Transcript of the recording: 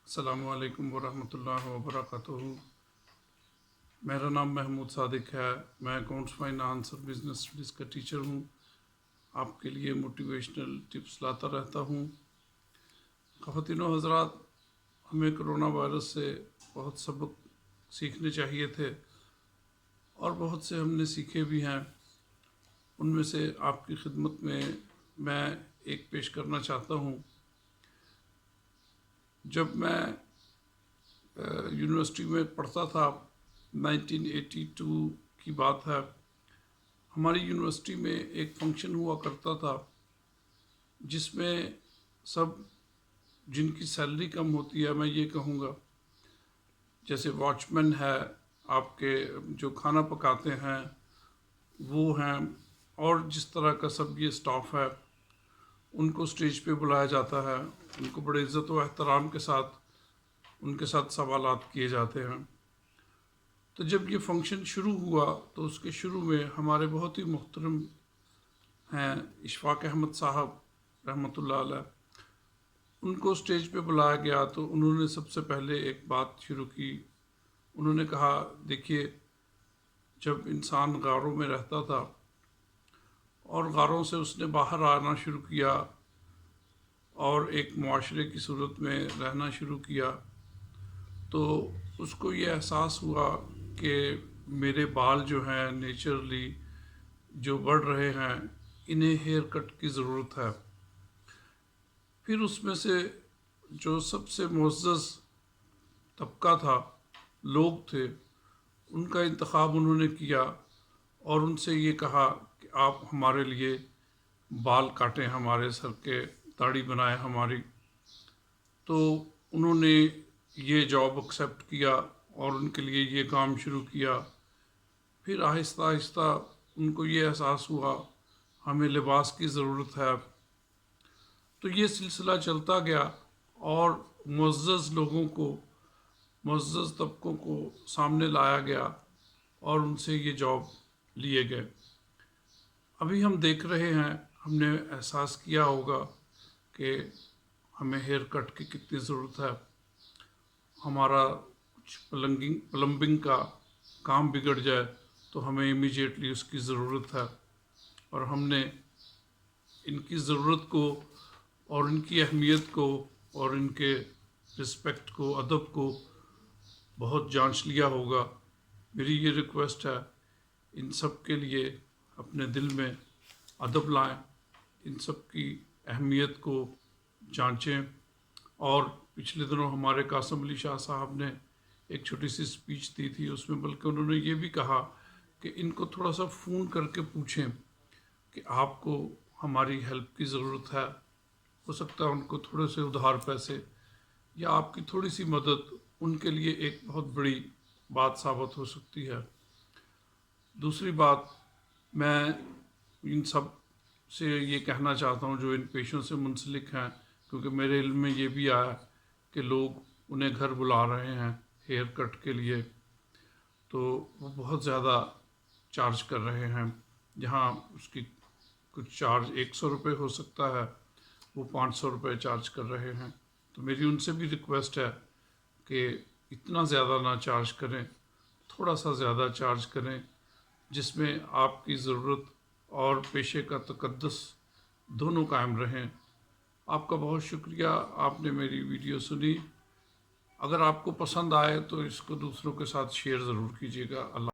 السلام علیکم ورحمۃ اللہ وبرکاتہ۔ میرا نام محمود صادق ہے۔ میں اکاؤنٹس فائنانس اور بزنس اسٹڈیز کا ٹیچر ہوں۔ آپ کے لیے موٹیویشنل ٹپس لاتا رہتا ہوں۔ خواتین و حضرات، ہمیں کرونا وائرس سے بہت سبق سیکھنے چاہیے تھے اور بہت سے ہم نے سیکھے بھی ہیں۔ ان میں سے آپ کی خدمت میں ایک پیش کرنا چاہتا ہوں۔ جب میں یونیورسٹی میں پڑھتا تھا، 1982 کی بات ہے، ہماری یونیورسٹی میں ایک فنکشن ہوا کرتا تھا جس میں سب جن کی سیلری کم ہوتی ہے، میں یہ کہوں گا، جیسے واچ مین ہے، آپ کے جو کھانا پکاتے ہیں وہ ہیں، اور جس طرح کا سب یہ اسٹاف ہے، ان کو اسٹیج پہ بلایا جاتا ہے۔ ان کو بڑے عزت و احترام کے ساتھ ان کے ساتھ سوالات کیے جاتے ہیں۔ تو جب یہ فنکشن شروع ہوا تو اس کے شروع میں ہمارے بہت ہی محترم ہیں اشفاق احمد صاحب رحمۃ اللہ علیہ، ان کو اسٹیج پہ بلایا گیا تو انہوں نے سب سے پہلے ایک بات شروع کی۔ انہوں نے کہا، دیکھیے، جب انسان غاروں میں رہتا تھا اور غاروں سے اس نے باہر آنا شروع کیا اور ایک معاشرے کی صورت میں رہنا شروع کیا، تو اس کو یہ احساس ہوا کہ میرے بال جو ہیں نیچرلی جو بڑھ رہے ہیں، انہیں ہیئر کٹ کی ضرورت ہے۔ پھر اس میں سے جو سب سے معزز طبقہ تھا، لوگ تھے، ان کا انتخاب انہوں نے کیا اور ان سے یہ کہا کہ آپ ہمارے لیے بال کاٹیں، ہمارے سر کے داڑھی بنائیں ہماری۔ تو انہوں نے یہ جاب ایکسیپٹ کیا اور ان کے لیے یہ کام شروع کیا۔ پھر آہستہ آہستہ ان کو یہ احساس ہوا ہمیں لباس کی ضرورت ہے۔ تو یہ سلسلہ چلتا گیا اور معزز لوگوں کو، معزز طبقوں کو سامنے لایا گیا اور ان سے یہ جاب لیے گئے۔ ابھی ہم دیکھ رہے ہیں، ہم نے احساس کیا ہوگا کہ ہمیں ہیئر کٹ کی کتنی ضرورت ہے۔ ہمارا کچھ پلمبنگ کا کام بگڑ جائے تو ہمیں امیجیٹلی اس کی ضرورت ہے، اور ہم نے ان کی ضرورت کو اور ان کی اہمیت کو اور ان کے رسپیکٹ کو، ادب کو بہت جانچ لیا ہوگا۔ میری یہ ریکویسٹ ہے، ان سب کے لیے اپنے دل میں ادب لائیں، ان سب کی اہمیت کو جانچیں۔ اور پچھلے دنوں ہمارے قاسم علی شاہ صاحب نے ایک چھوٹی سی اسپیچ دی تھی، اس میں بلکہ انہوں نے یہ بھی کہا کہ ان کو تھوڑا سا فون کر کے پوچھیں کہ آپ کو ہماری ہیلپ کی ضرورت ہے۔ ہو سکتا ہے ان کو تھوڑے سے ادھار پیسے یا آپ کی تھوڑی سی مدد ان کے لیے ایک بہت بڑی بات ثابت ہو سکتی ہے۔ دوسری بات، میں ان سب سے یہ کہنا چاہتا ہوں جو ان پیشوں سے منسلک ہیں، کیونکہ میرے علم میں یہ بھی آیا کہ لوگ انہیں گھر بلا رہے ہیں ہیئر کٹ کے لیے، تو وہ بہت زیادہ چارج کر رہے ہیں۔ جہاں اس کی کچھ چارج 100 روپے ہو سکتا ہے، وہ 500 روپے چارج کر رہے ہیں۔ تو میری ان سے بھی ریکویسٹ ہے کہ اتنا زیادہ نہ چارج کریں، تھوڑا سا زیادہ چارج کریں، جس میں آپ کی ضرورت اور پیشے کا تقدس دونوں قائم رہیں۔ آپ کا بہت شکریہ، آپ نے میری ویڈیو سنی۔ اگر آپ کو پسند آئے تو اس کو دوسروں کے ساتھ شیئر ضرور کیجیے گا۔ اللہ